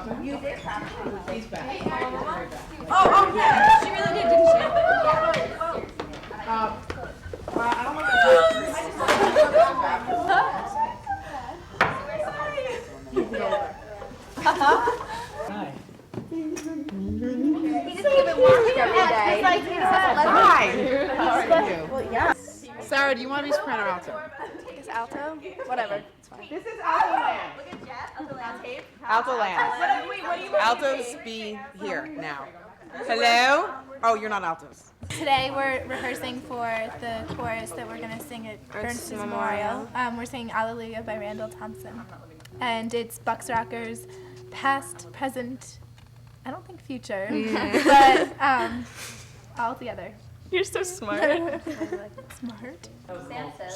He's back. Oh, yeah. She really did, didn't she? I don't want Hi. He just even watched every day. Hi. How are you? Well, yeah. Sarah, do you want to be soprano or alto? Is alto? Whatever. It's fine. This is alto land. Look at Jeff. Alto landscape. Alto land. Wait, what do you Altos be here now. Hello? Oh, you're not altos. Today we're rehearsing for the chorus that we're going to sing at Ernst's Memorial. We're singing Alleluia by Randall Thompson. And it's Bucks Rockers, past, present, I don't think future, but all together. You're so smart. Smart. Okay.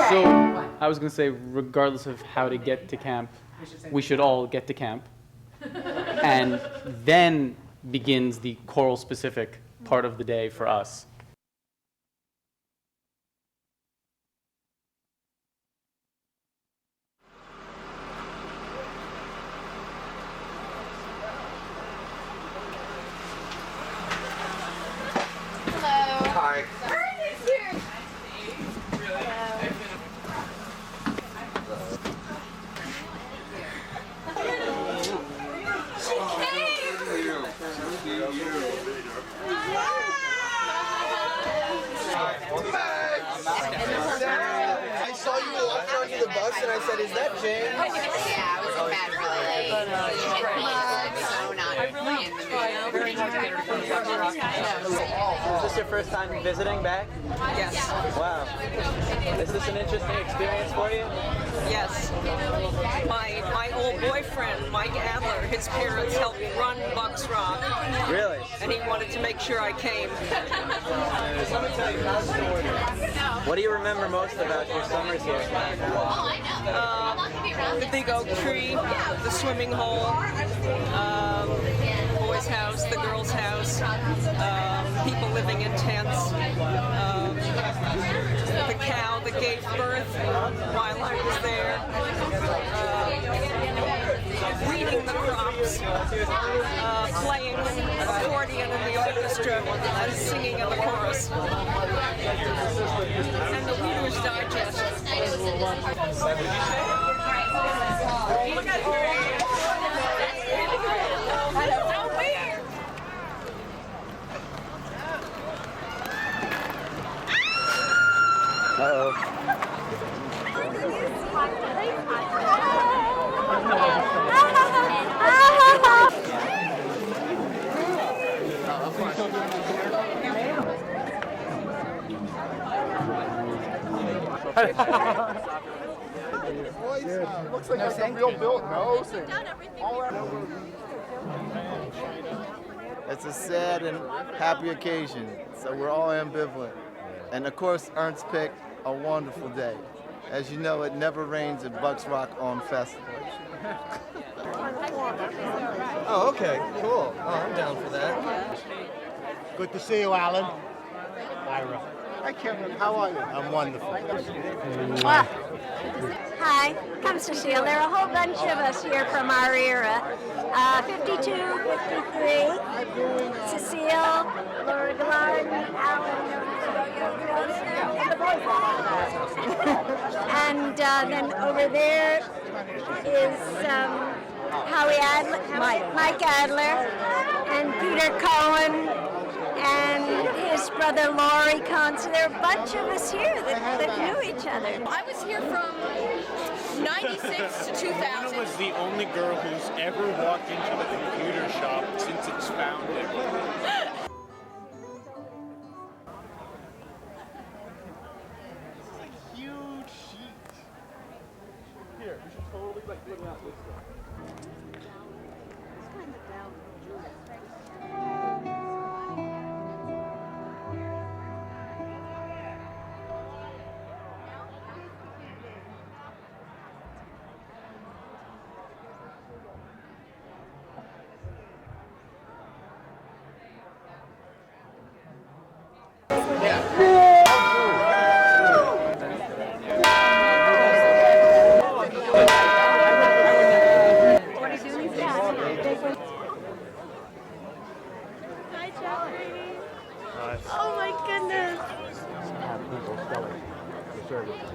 So, I was going to say, regardless of how to get to camp, we should all get to camp. And then begins the choral-specific part of the day for us. Hi. I saw you walking onto the bus and I said, is that Jane? Yeah, I was a bad really. No, not really in the mood. Is this your first time visiting back? Yes. Wow. Is this an interesting experience for you? Yes. My old boyfriend, Mike Adler, his parents helped run Bucks Rock. Really? And he wanted to make sure I came. Let me tell you, what do you remember most about your summers here? The big oak tree, the swimming hole, boys' house, the girls' house, people living in tents, the cow that gave birth while I was there, weeding the crops, playing accordion in the orchestra, and singing in the chorus, and the Reader's Digest. Look at her. So weird. Uh-oh. It looks like a real built nose. It's a sad and happy occasion, so we're all ambivalent. And of course, Ernst picked a wonderful day. As you know, it never rains at Bucks Rock on Festival. Oh, okay, cool. Oh, I'm down for that. Good to see you, Alan. Ira. Hi, Kevin. How are you? I'm wonderful. Hi, I'm Cecile. There are a whole bunch of us here from our era. 52, 53, Cecile, Laura Gillard, Alan, and then over there is Howie Adler, Mike Adler, and Peter Cohen, and his brother Laurie Cohen. So there are a bunch of us here that knew each other. I was here from 96 to 2000. Anna was the only girl who's ever walked into the computer shop since its founding. Huge sheet. Here, we should totally like put it out this way. Oh my goodness. Have people selling the services.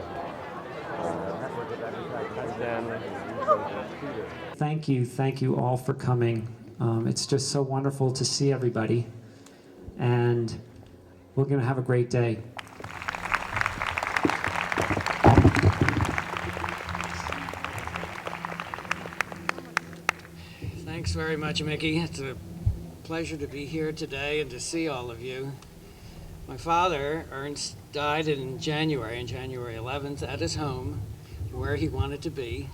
Network of advertising. Thank you all for coming. It's just so wonderful to see everybody, and we're going to have a great day. Thanks very much, Mickey. It's a pleasure to be here today and to see all of you. My father, Ernst, died on January 11th, at his home, where he wanted to be.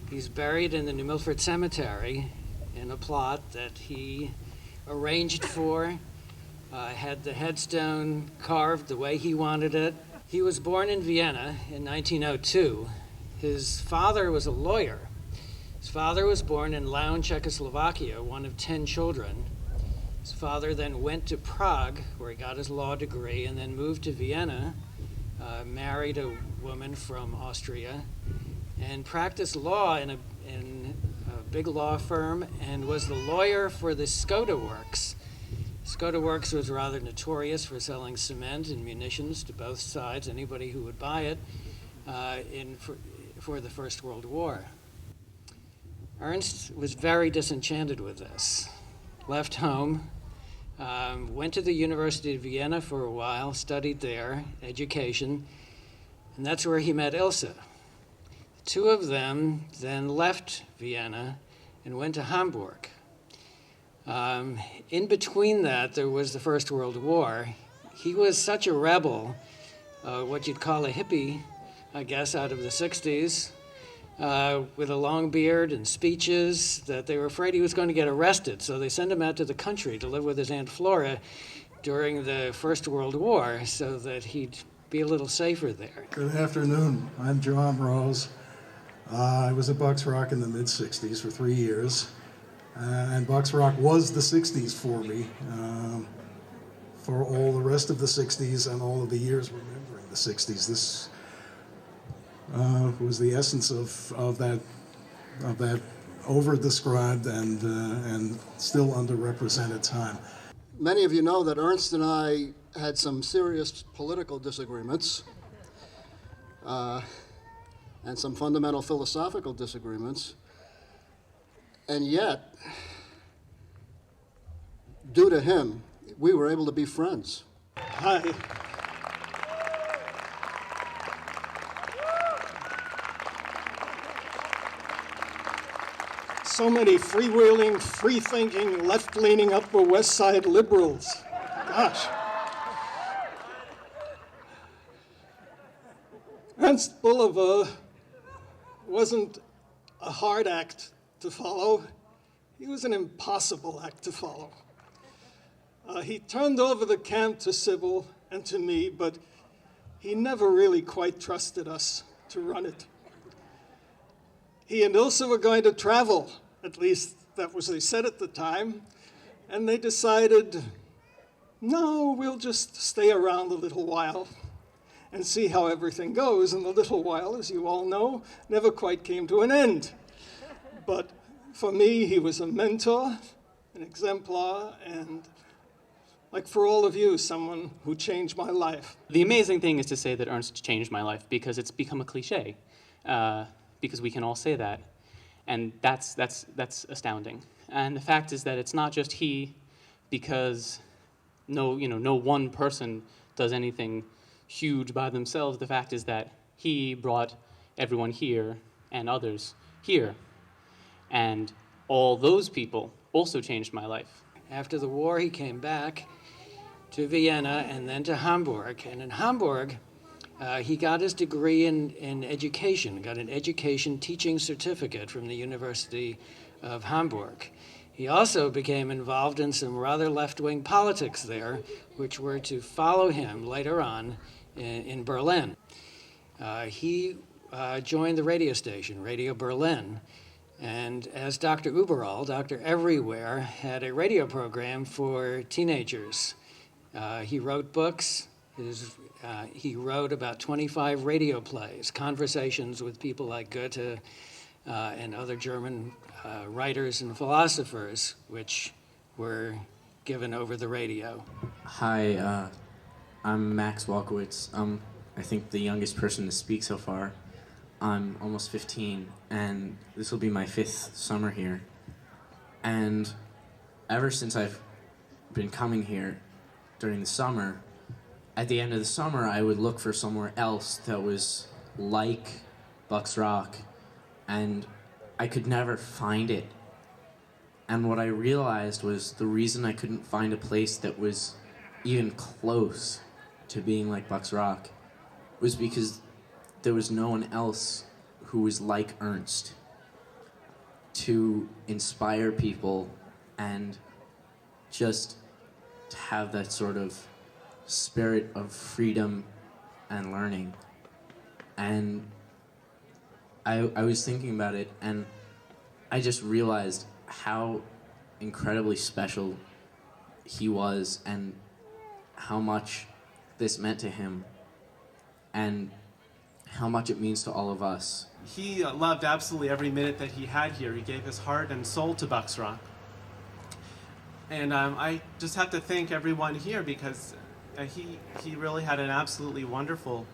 He's buried in the New Milford Cemetery in a plot that he arranged for, had the headstone carved the way he wanted it. He was born in Vienna in 1902. His father was a lawyer. His father was born in Laon, Czechoslovakia, one of 10 children. His father then went to Prague, where he got his law degree, and then moved to Vienna, married a woman from Austria, and practiced law in a big law firm, and was the lawyer for the Skoda Works. Skoda Works was rather notorious for selling cement and munitions to both sides, anybody who would buy it, for the First World War. Ernst was very disenchanted with this. Left home, went to the University of Vienna for a while, studied there, education, and that's where he met Ilse. The two of them then left Vienna and went to Hamburg. In between that, there was the First World War. He was such a rebel, what you'd call a hippie, I guess, out of the 60s, with a long beard and speeches, that they were afraid he was going to get arrested. So they sent him out to the country to live with his Aunt Flora during the First World War so that he'd be a little safer there. Good afternoon. I'm John Rose. I was at Bucks Rock in the mid-'60s for 3 years. And Bucks Rock was the 60s for me, for all the rest of the 60s and all of the years remembering the 60s. This was the essence of that over-described and still underrepresented time. Many of you know that Ernst and I had some serious political disagreements and some fundamental philosophical disagreements. And yet, due to him, we were able to be friends. Hi. So many freewheeling, free-thinking, left-leaning Upper West Side liberals. Gosh. Ernst Bulova wasn't a hard act to follow. He was an impossible act to follow. He turned over the camp to Sybil and to me, but he never really quite trusted us to run it. He and Ilse were going to travel, at least that was what they said at the time, and they decided, no, we'll just stay around a little while and see how everything goes. And the little while, as you all know, never quite came to an end. But for me, he was a mentor, an exemplar, and like for all of you, someone who changed my life. The amazing thing is to say that Ernst changed my life because it's become a cliche, because we can all say that, and that's astounding. And the fact is that it's not just he, because no one person does anything huge by themselves. The fact is that he brought everyone here and others here, and all those people also changed my life. After the war, he came back to Vienna and then to Hamburg. And in Hamburg, he got his degree in education, got an education teaching certificate from the University of Hamburg. He also became involved in some rather left-wing politics there, which were to follow him later on in Berlin. He joined the radio station, Radio Berlin, and as Dr. Uberall, Dr. Everywhere, had a radio program for teenagers. He wrote books. He wrote about 25 radio plays, conversations with people like Goethe and other German writers and philosophers, which were given over the radio. Hi, I'm Max Walkowitz. I think the youngest person to speak so far. I'm almost 15, and this will be my 5th summer here. And ever since I've been coming here during the summer, at the end of the summer, I would look for somewhere else that was like Bucks Rock, and I could never find it. And what I realized was the reason I couldn't find a place that was even close to being like Bucks Rock was because there was no one else who was like Ernst to inspire people and just to have that sort of spirit of freedom and learning. And I was thinking about it, and I just realized how incredibly special he was and how much this meant to him and how much it means to all of us. He loved absolutely every minute that he had here. He gave his heart and soul to Bucks Rock. And I just have to thank everyone here because he really had an absolutely wonderful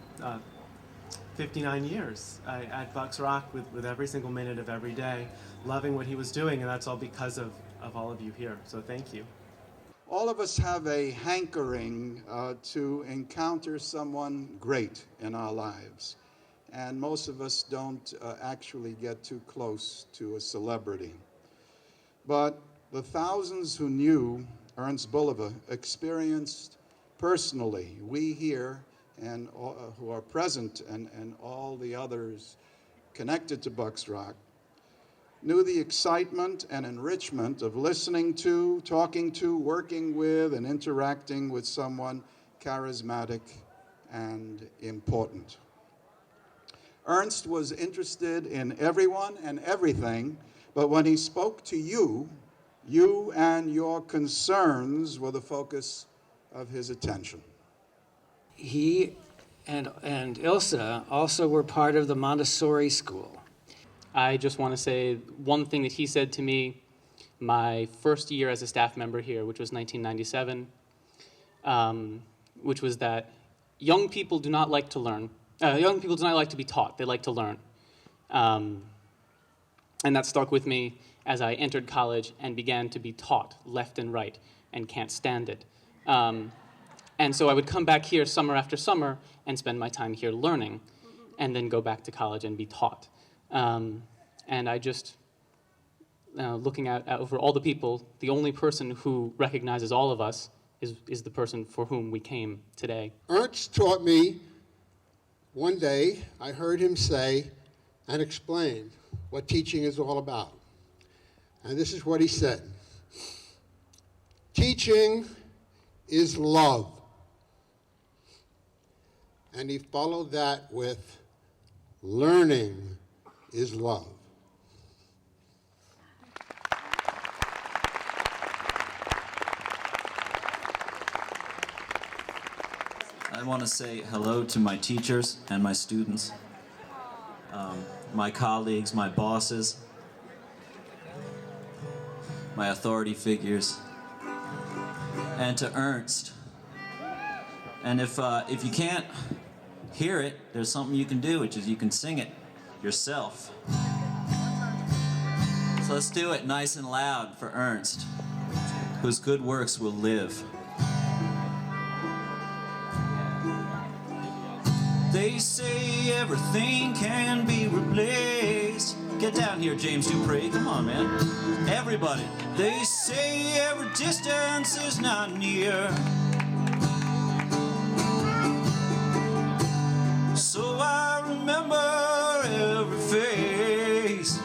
59 years at Bucks Rock with every single minute of every day, loving what he was doing, and that's all because of all of you here. So thank you. All of us have a hankering to encounter someone great in our lives. And most of us don't actually get too close to a celebrity. But the thousands who knew Ernst Bulova experienced personally, we here and who are present and all the others connected to Bucks Rock, knew the excitement and enrichment of listening to, talking to, working with, and interacting with someone charismatic and important. Ernst was interested in everyone and everything, but when he spoke to you, you and your concerns were the focus of his attention. He and Ilsa also were part of the Montessori school. I just want to say one thing that he said to me my first year as a staff member here, which was 1997, which was that young people do not like to learn. Young people do not like to be taught. They like to learn. And that stuck with me as I entered college and began to be taught left and right and can't stand it. And so I would come back here summer after summer and spend my time here learning and then go back to college and be taught. And I just, looking out over all the people, the only person who recognizes all of us is the person for whom we came today. Ernst taught me one day, I heard him say and explain what teaching is all about. And this is what he said. Teaching is love. And he followed that with learning is love. I want to say hello to my teachers and my students, my colleagues, my bosses, my authority figures, and to Ernst. And if you can't hear it, there's something you can do, which is you can sing it yourself. So let's do it nice and loud for Ernst, whose good works will live. They say everything can be replaced. Get down here, James Dupree. Come on, man. Everybody. They say every distance is not near. So I remember every face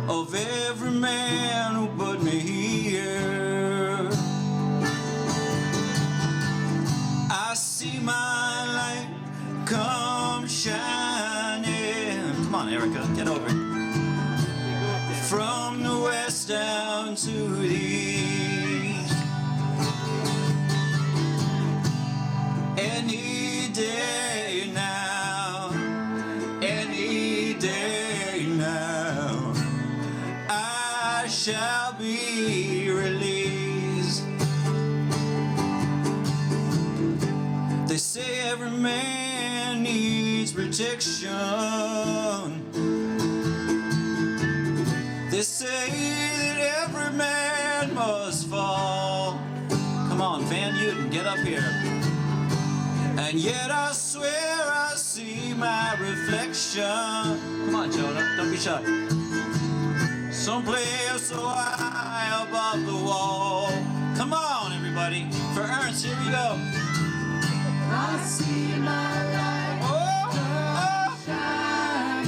of every man who put me here. I see my light come shining. Come on, Erica, get over it. From the west down to the east. Any day now, any day now, I shall be man needs protection. They say that every man must fall. Come on, Van Newton, get up here. And yet I swear I see my reflection. Come on, Jonah, don't be shy. Someplace so high above the wall. Come on, everybody. For Ernst, here we go. I see my light shining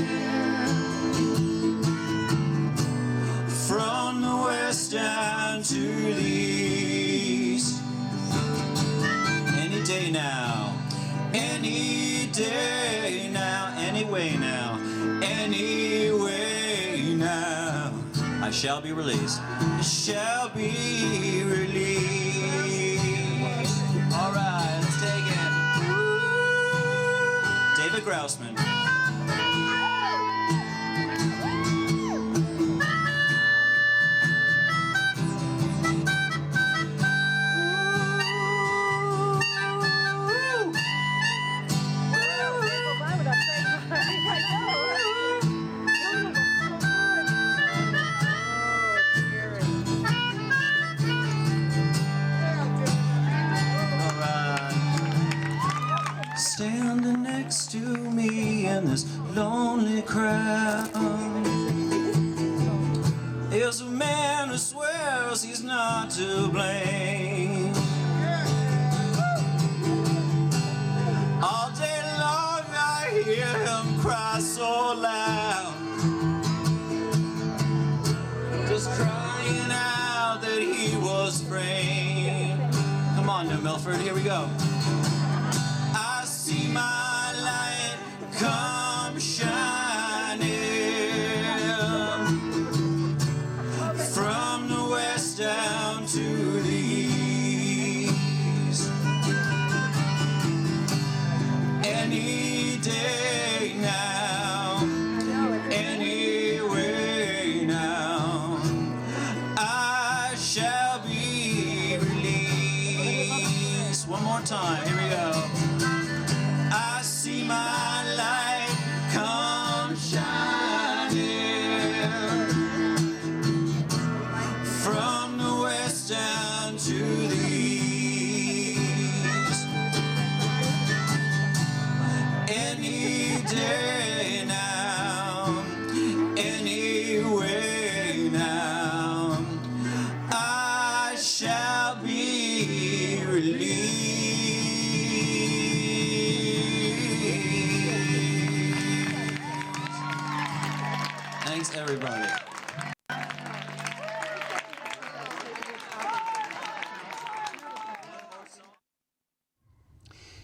from the west down to the east. Any day now, any day now, anyway now, anyway now, I shall be released. I shall be released. All right, let's take it. David Grousman. Standing next to me in this lonely crowd is a man who swears he's not to blame. All day long I hear him cry so loud, just crying out that he was framed. Come on, New Milford, here we go. See my light come shining from the west down to the east. Any day now, anyway now, I shall be released. One more time, here we go. I see my light come shining from the west down to the east. Any day now, anyway now, I shall be released. Thanks, everybody.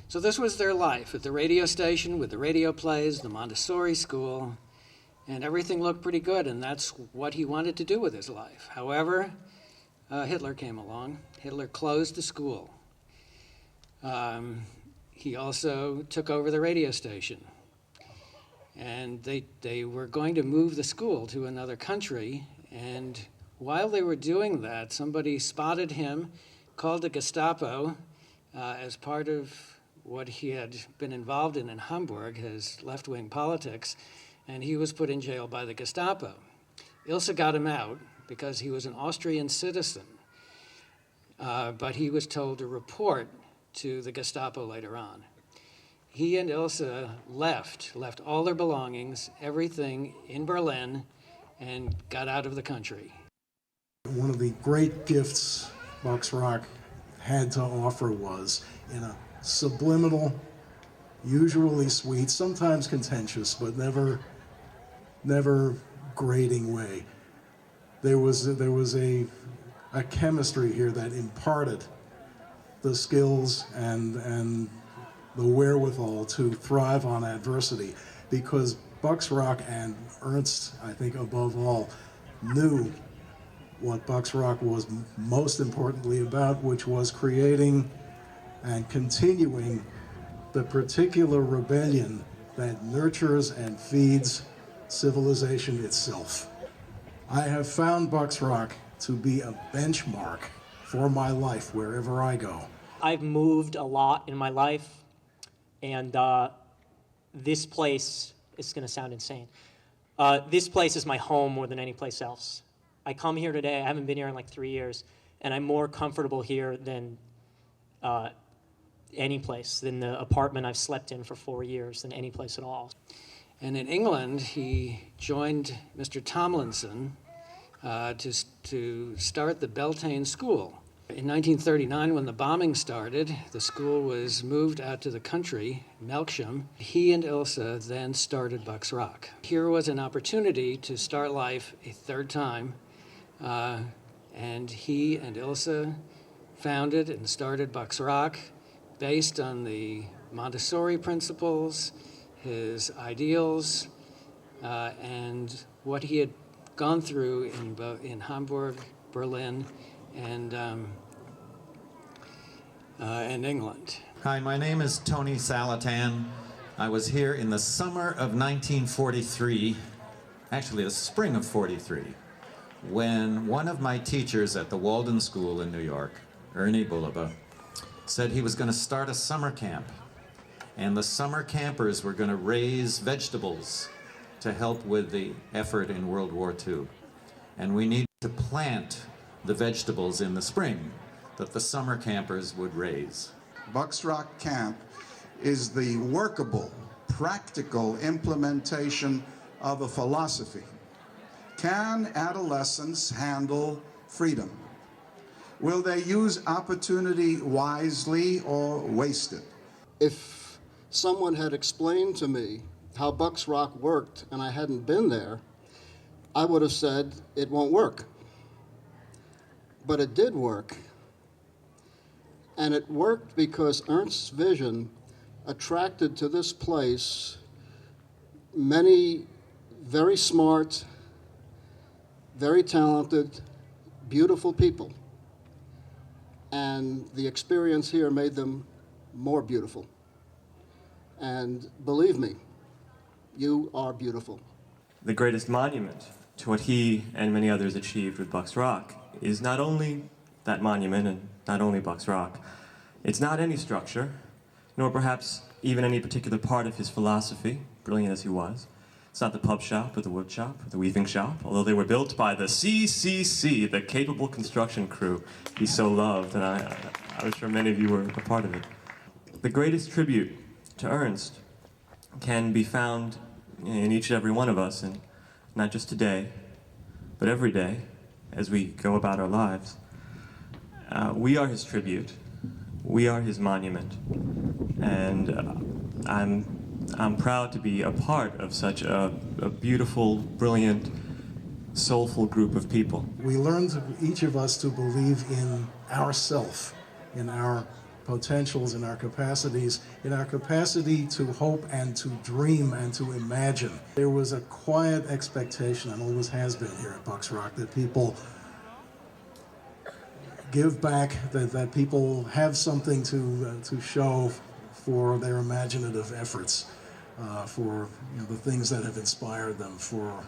So this was their life at the radio station with the radio plays, the Montessori school, and everything looked pretty good, and that's what he wanted to do with his life. However, Hitler came along. Hitler closed the school. He also took over the radio station. And they were going to move the school to another country, and while they were doing that, somebody spotted him, called the Gestapo as part of what he had been involved in Hamburg, his left-wing politics, and he was put in jail by the Gestapo. Ilse got him out because he was an Austrian citizen, but he was told to report to the Gestapo later on. He and Ilse left all their belongings, everything in Berlin, and got out of the country. One of the great gifts Bucks Rock had to offer was, in a subliminal, usually sweet, sometimes contentious, but never grating way, there was a chemistry here that imparted the skills and the wherewithal to thrive on adversity, because Bucks Rock and Ernst, I think above all, knew what Bucks Rock was most importantly about, which was creating and continuing the particular rebellion that nurtures and feeds civilization itself. I have found Bucks Rock to be a benchmark for my life wherever I go. I've moved a lot in my life, And this place is going to sound insane. This place is my home more than any place else. I come here today, I haven't been here in like 3 years, and I'm more comfortable here than any place, than the apartment I've slept in for 4 years, than any place at all. And in England, he joined Mr. Tomlinson to start the Beltane School. In 1939, when the bombing started, the school was moved out to the country, Melksham. He and Ilse then started Bucks Rock. Here was an opportunity to start life a third time, and he and Ilse founded and started Bucks Rock based on the Montessori principles, his ideals, and what he had gone through in Hamburg, Berlin, and England. Hi, my name is Tony Salatan. I was here in the summer of 1943, actually the spring of 43, when one of my teachers at the Walden School in New York, Ernst Bulova, said he was going to start a summer camp. And the summer campers were going to raise vegetables to help with the effort in World War II. And we needed to plant the vegetables in the spring that the summer campers would raise. Bucks Rock Camp is the workable, practical implementation of a philosophy. Can adolescents handle freedom? Will they use opportunity wisely or waste it? If someone had explained to me how Bucks Rock worked and I hadn't been there, I would have said it won't work. But it did work. And it worked because Ernst's vision attracted to this place many very smart, very talented, beautiful people. And the experience here made them more beautiful. And believe me, you are beautiful. The greatest monument to what he and many others achieved with Bucks Rock is not only that monument and not only Bucks Rock. It's not any structure, nor perhaps even any particular part of his philosophy, brilliant as he was. It's not the pub shop or the wood shop or the weaving shop, although they were built by the CCC, the Capable Construction Crew he so loved, and I was sure many of you were a part of it. The greatest tribute to Ernst can be found in each and every one of us, and not just today, but every day as we go about our lives. We are his tribute. We are his monument. And I'm proud to be a part of such a beautiful, brilliant, soulful group of people. We learned, each of us, to believe in ourself, in our potentials, in our capacities, in our capacity to hope and to dream and to imagine. There was a quiet expectation, and always has been here at Bucks Rock, that people give back, that people have something to show for their imaginative efforts, for the things that have inspired them, for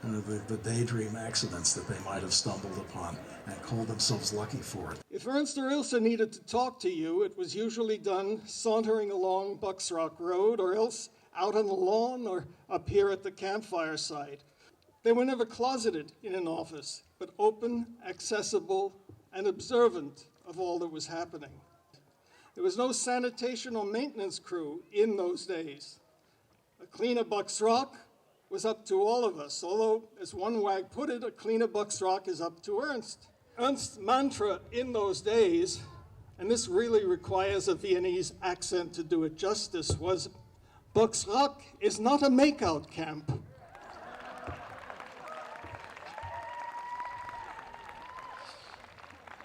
the daydream accidents that they might have stumbled upon and called themselves lucky for it. If Ernst or Ilse needed to talk to you, it was usually done sauntering along Bucks Rock Road, or else out on the lawn or up here at the campfire site. They were never closeted in an office, but open, accessible, and observant of all that was happening. There was no sanitation or maintenance crew in those days. A cleaner Bucks Rock was up to all of us, although, as one wag put it, a cleaner Bucks Rock is up to Ernst. Ernst's mantra in those days, and this really requires a Viennese accent to do it justice, was Bucks Rock is not a makeout camp.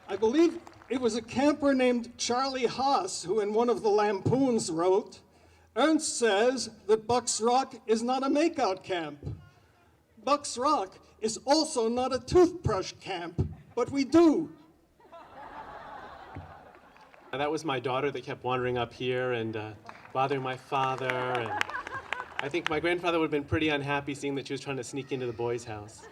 I believe it was a camper named Charlie Haas who in one of the lampoons wrote, Ernst says that Bucks Rock is not a makeout camp. Bucks Rock is also not a toothbrush camp, but we do. That was my daughter that kept wandering up here and bothering my father. And I think my grandfather would have been pretty unhappy seeing that she was trying to sneak into the boys' house.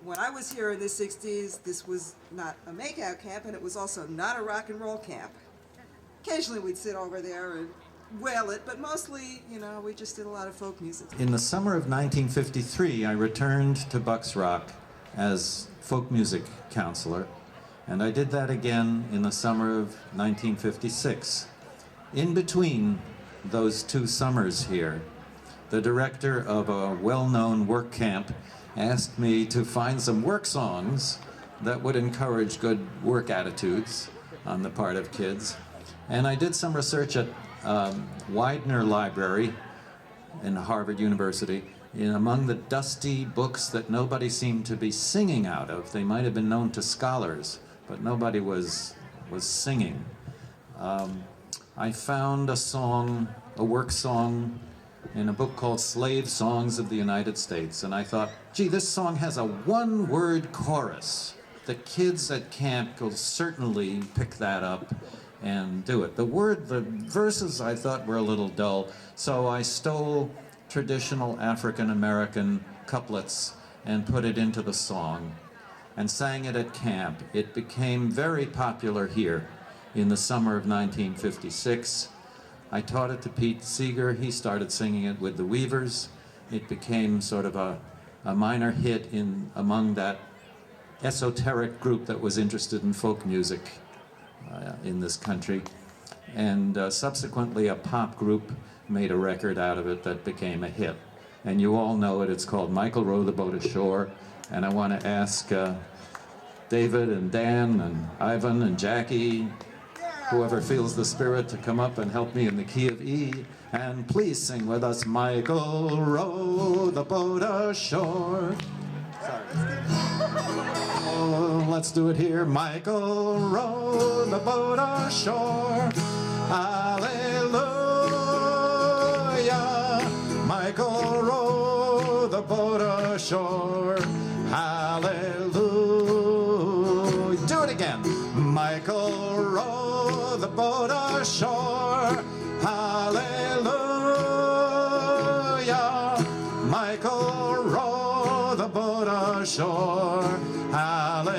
When I was here in the 60s, this was not a makeout camp, and it was also not a rock and roll camp. Occasionally we'd sit over there and wail it, but mostly, you know, we just did a lot of folk music. In the summer of 1953, I returned to Bucks Rock as folk music counselor, and I did that again in the summer of 1956. In between those 2 summers here, the director of a well-known work camp asked me to find some work songs that would encourage good work attitudes on the part of kids. And I did some research at Widener Library in Harvard University. Among the dusty books that nobody seemed to be singing out of, they might have been known to scholars, but nobody was singing. I found a song, a work song, in a book called Slave Songs of the United States, and I thought, gee, this song has a one-word chorus. The kids at camp will certainly pick that up and do it. The verses I thought were a little dull, so I stole traditional African-American couplets and put it into the song and sang it at camp. It became very popular here in the summer of 1956. I taught it to Pete Seeger. He started singing it with the Weavers. It became sort of a minor hit among that esoteric group that was interested in folk music in this country. And subsequently, a pop group made a record out of it that became a hit. And you all know it. It's called Michael Row the Boat Ashore. And I want to ask David and Dan and Ivan and Jackie, whoever feels the spirit, to come up and help me in the key of E. And please sing with us, Michael, row the boat ashore. Sorry. Oh, let's do it here. Michael, row the boat ashore. Hallelujah. Michael, row the boat ashore. Hallelujah. Do it again. Michael, row the boat ashore. Hallelujah. Michael, row the boat ashore. Hallelujah.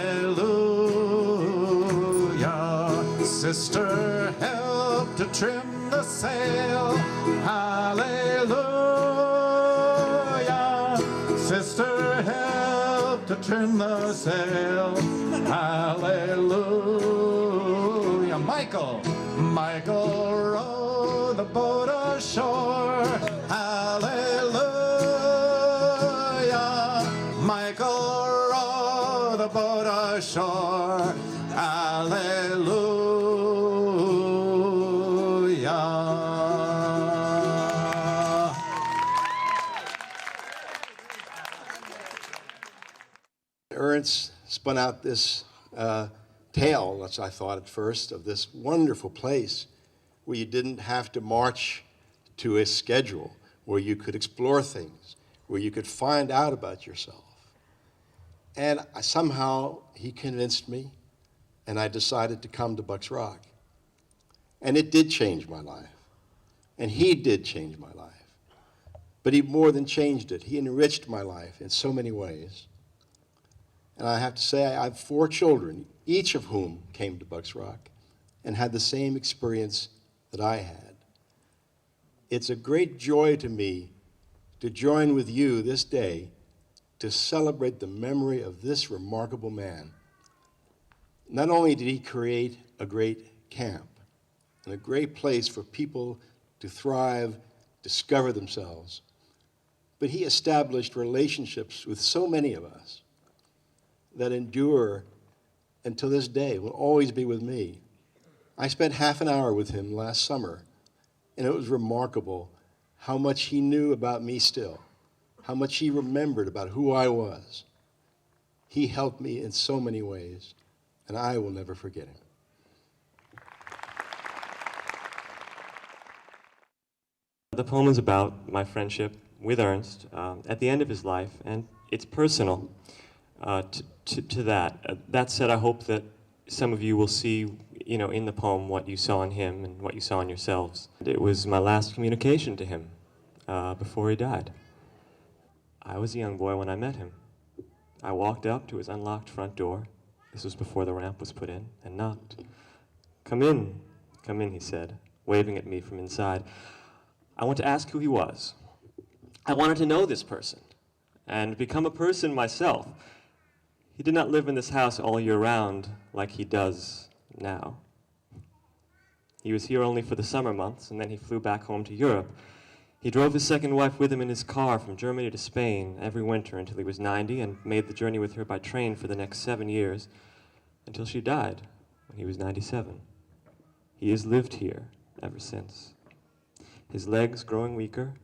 Sister, help to trim the sail. Hallelujah. Sister, help to trim the sail. Hallelujah. Michael, row the boat ashore. Hallelujah. Michael, row the boat ashore. Hallelujah. Ernst spun out this tale, as I thought at first, of this wonderful place where you didn't have to march to a schedule, where you could explore things, where you could find out about yourself. And somehow he convinced me, and I decided to come to Bucks Rock. And it did change my life. And he did change my life. But he more than changed it. He enriched my life in so many ways. And I have to say, I have 4 children, each of whom came to Bucks Rock and had the same experience that I had. It's a great joy to me to join with you this day to celebrate the memory of this remarkable man. Not only did he create a great camp and a great place for people to thrive, discover themselves, but he established relationships with so many of us that endure until this day, will always be with me. I spent half an hour with him last summer, and it was remarkable how much he knew about me still, how much he remembered about who I was. He helped me in so many ways, and I will never forget him. The poem is about my friendship with Ernst at the end of his life, and it's personal to that. That said, I hope that some of you will see, in the poem what you saw in him and what you saw in yourselves. It was my last communication to him before he died. I was a young boy when I met him. I walked up to his unlocked front door. This was before the ramp was put in, and knocked. Come in, he said. waving at me from inside. I want to ask who he was. I wanted to know this person and become a person myself. He did not live in this house all year round like he does now. He was here only for the summer months, and then he flew back home to Europe. He drove his second wife with him in his car from Germany to Spain every winter until he was 90, and made the journey with her by train for the next 7 years, until she died when he was 97. He has lived here ever since. His legs growing weaker,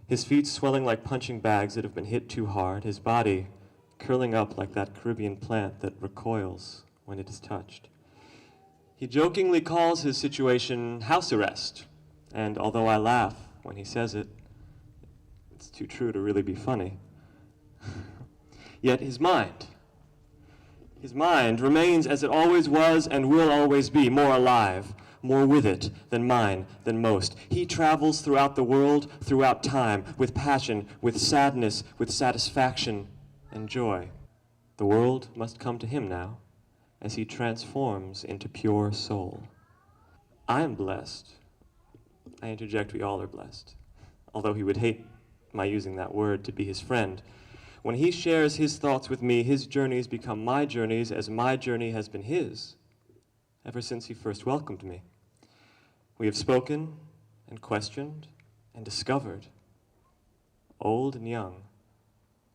his feet swelling like punching bags that have been hit too hard, his body curling up like that Caribbean plant that recoils when it is touched. He jokingly calls his situation house arrest, and although I laugh when he says it, it's too true to really be funny. Yet his mind remains as it always was and will always be, more alive, more with it than mine, than most. He travels throughout the world, throughout time, with passion, with sadness, with satisfaction and joy. The world must come to him now, as he transforms into pure soul. I am blessed. I interject, we all are blessed, although he would hate my using that word, to be his friend. When he shares his thoughts with me, his journeys become my journeys as my journey has been his ever since he first welcomed me. We have spoken and questioned and discovered, old and young,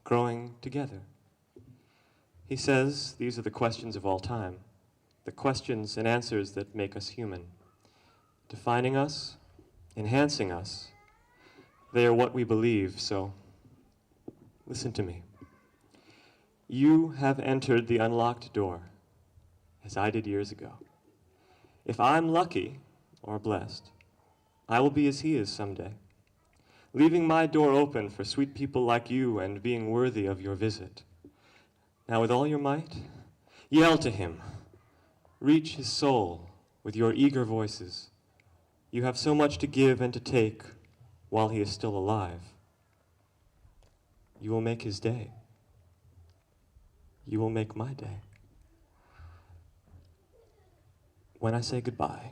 growing together. He says these are the questions of all time, the questions and answers that make us human, defining us, enhancing us. They are what we believe, so listen to me. You have entered the unlocked door, as I did years ago. If I'm lucky or blessed, I will be as he is someday, leaving my door open for sweet people like you and being worthy of your visit. Now with all your might, yell to him. Reach his soul with your eager voices. You have so much to give and to take while he is still alive. You will make his day. You will make my day. When I say goodbye,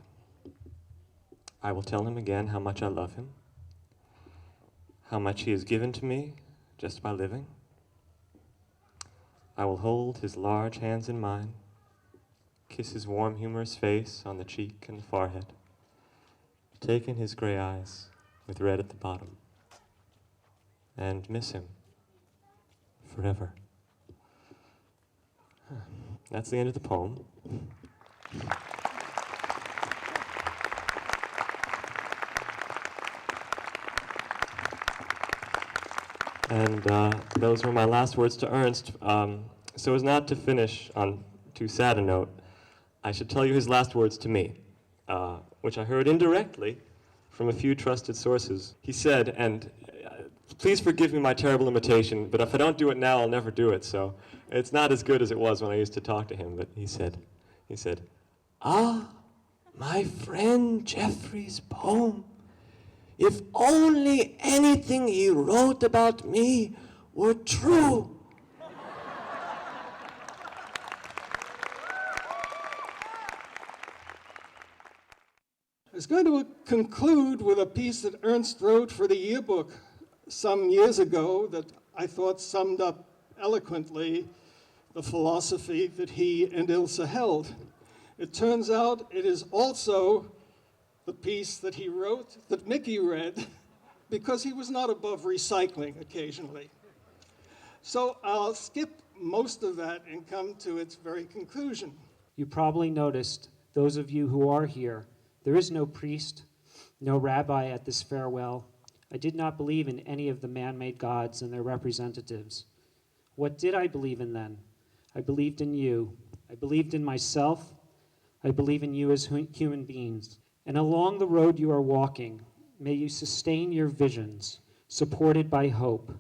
I will tell him again how much I love him, how much he has given to me just by living. I will hold his large hands in mine, kiss his warm, humorous face on the cheek and the forehead, take in his gray eyes with red at the bottom, and miss him forever. That's the end of the poem. And those were my last words to Ernst. So as not to finish on too sad a note, I should tell you his last words to me, which I heard indirectly from a few trusted sources. He said, and please forgive me my terrible imitation, but if I don't do it now, I'll never do it. So it's not as good as it was when I used to talk to him. But he said, "Ah, my friend Jeffrey's poem. If only anything he wrote about me were true." I was going to conclude with a piece that Ernst wrote for the yearbook some years ago that I thought summed up eloquently the philosophy that he and Ilse held. It turns out it is also the piece that he wrote that Mickey read because he was not above recycling occasionally. So I'll skip most of that and come to its very conclusion. You probably noticed, those of you who are here, there is no priest, no rabbi at this farewell. I did not believe in any of the man-made gods and their representatives. What did I believe in then? I believed in you. I believed in myself. I believe in you as human beings. And along the road you are walking, may you sustain your visions, supported by hope,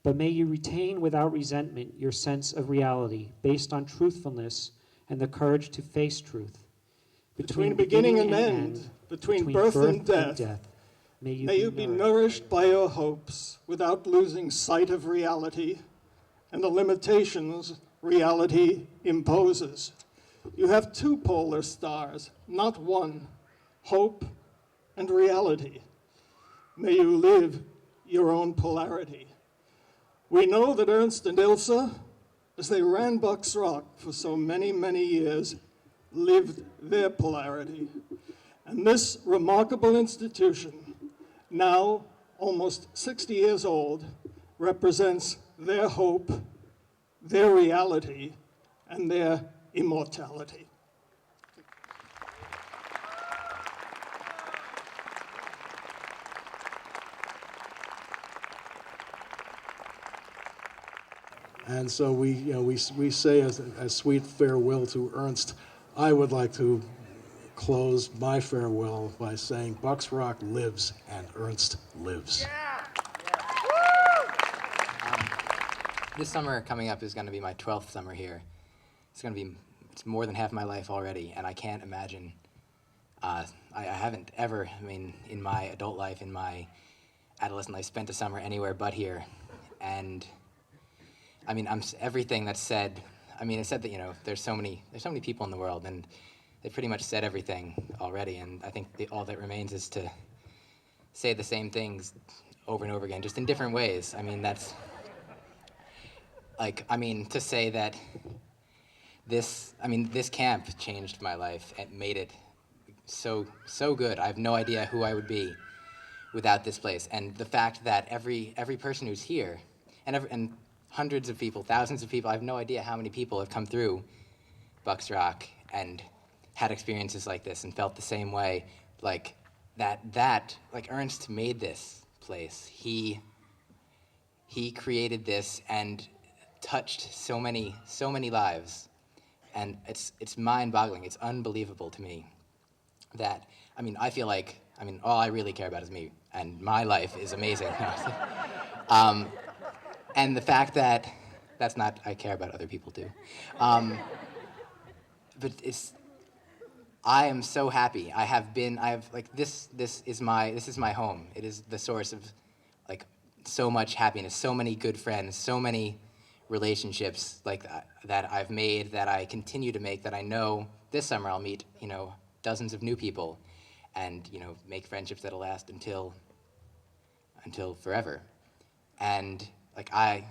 but may you retain without resentment your sense of reality, based on truthfulness and the courage to face truth. Between beginning and end, between birth and death, may you be nourished by your hopes without losing sight of reality and the limitations reality imposes. You have two polar stars, not one. Hope and reality. May you live your own polarity. We know that Ernst and Ilse, as they ran Bucks Rock for so many, many years, lived their polarity. And this remarkable institution, now almost 60 years old, represents their hope, their reality, and their immortality. And so we say a sweet farewell to Ernst. I would like to close my farewell by saying Bucks Rock lives and Ernst lives. This summer coming up is going to be my 12th summer here. It's more than half my life already, and I can't imagine. I haven't ever, in my adult life, in my adolescent life, spent a summer anywhere but here. And everything that's said. It's said that there's so many people in the world, and they pretty much said everything already. And I think all that remains is to say the same things over and over again, just in different ways. To say that this camp changed my life and made it so good. I have no idea who I would be without this place. And the fact that every person who's here, and hundreds of people, thousands of people, I have no idea how many people have come through Bucks Rock and had experiences like this and felt the same way. Ernst made this place. He created this and touched so many lives. And it's mind-boggling. It's unbelievable to me that, I feel like, all I really care about is me, and my life is amazing. And the fact that that's not, I care about other people too. But I am so happy. This is my home. It is the source of so much happiness, so many good friends, so many relationships that I've made, that I continue to make, that I know this summer I'll meet, dozens of new people and, make friendships that'll last until forever. And I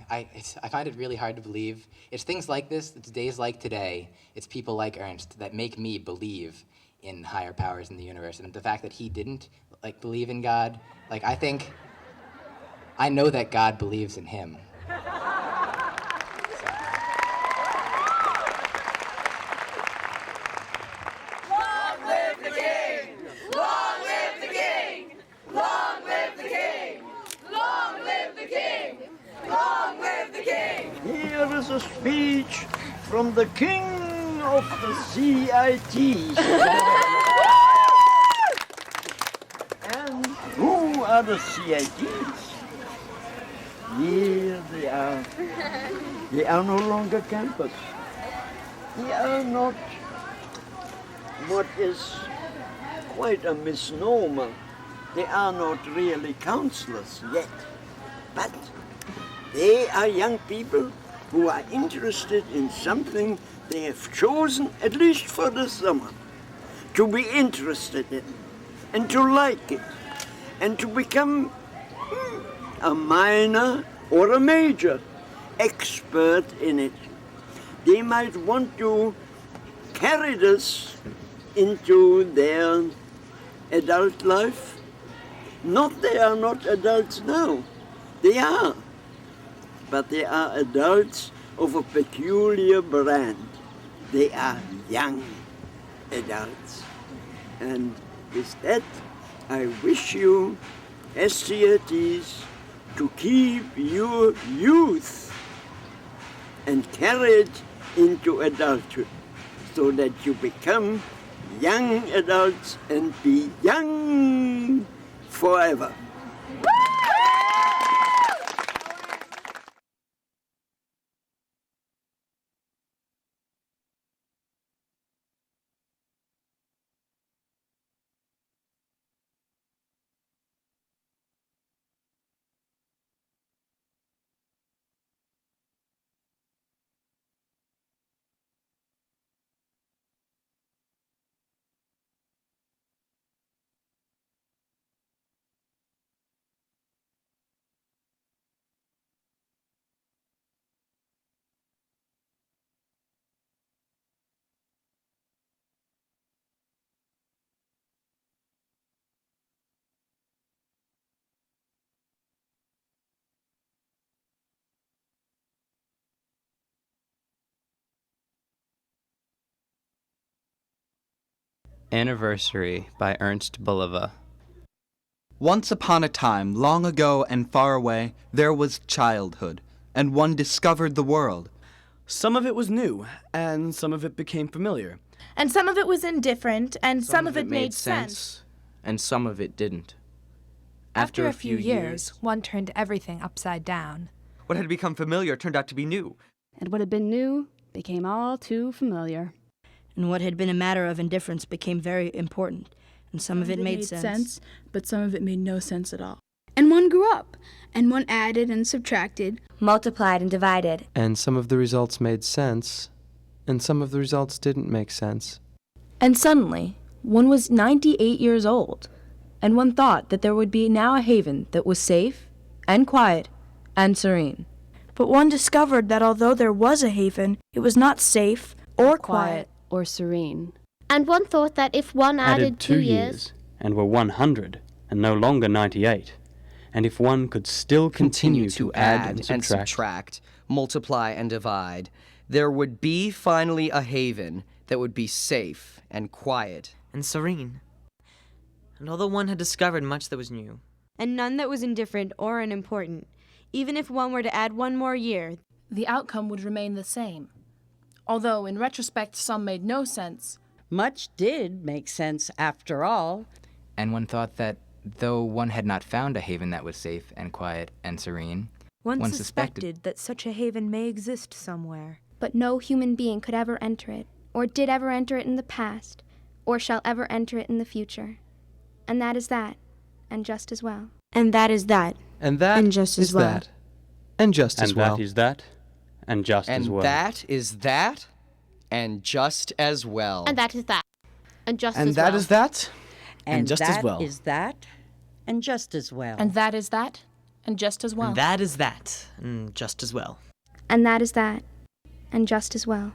find it really hard to believe. It's things like this, it's days like today, it's people like Ernst that make me believe in higher powers in the universe. And the fact that he didn't believe in God, I know that God believes in him. Long live the king! Long live the king! Long live the king! Long live the king! Long live the king! Here is a speech from the king of the CITs. And who are the CITs? Here they are. They are no longer campus. They are not what is quite a misnomer. They are not really counselors yet. But they are young people who are interested in something they have chosen, at least for the summer, to be interested in, and to like it, and to become a minor or a major expert in it. They might want to carry this into their adult life. Not they are not adults now. They are. But they are adults of a peculiar brand. They are young adults. And with that, I wish you, SCITs, to keep your youth and carry it into adulthood so that you become young adults and be young forever. Anniversary by Ernst Bulova. Once upon a time, long ago and far away, there was childhood, and one discovered the world. Some of it was new, and some of it became familiar. And some of it was indifferent, and some of it made sense. And some of it didn't. After a few years, one turned everything upside down. What had become familiar turned out to be new. And what had been new became all too familiar. And what had been a matter of indifference became very important, and some of it made sense. But some of it made no sense at all. And one grew up, and one added and subtracted, multiplied and divided. And some of the results made sense, and some of the results didn't make sense. And suddenly, one was 98 years old, and one thought that there would be now a haven that was safe and quiet and serene. But one discovered that although there was a haven, it was not safe or quiet or serene. And one thought that if one added 2 years, and were 100, and no longer 98, and if one could still continue to add and subtract, multiply and divide, there would be finally a haven that would be safe and quiet and serene. And although one had discovered much that was new, and none that was indifferent or unimportant, even if one were to add 1 more year, the outcome would remain the same. Although, in retrospect, some made no sense. Much did make sense after all. And one thought that though one had not found a haven that was safe and quiet and serene, one suspected that such a haven may exist somewhere. But no human being could ever enter it, or did ever enter it in the past, or shall ever enter it in the future. And that is that, and just as well. And that is that, and that and just as well. That, and just as well. And that is that, and just as well. And that is that, and just as well. And that is that, and just and as well. And that is that, and just as well. And that is that, and just as well. And that is that, and just as well. And that is that, and just as well. And that is that, and just as well.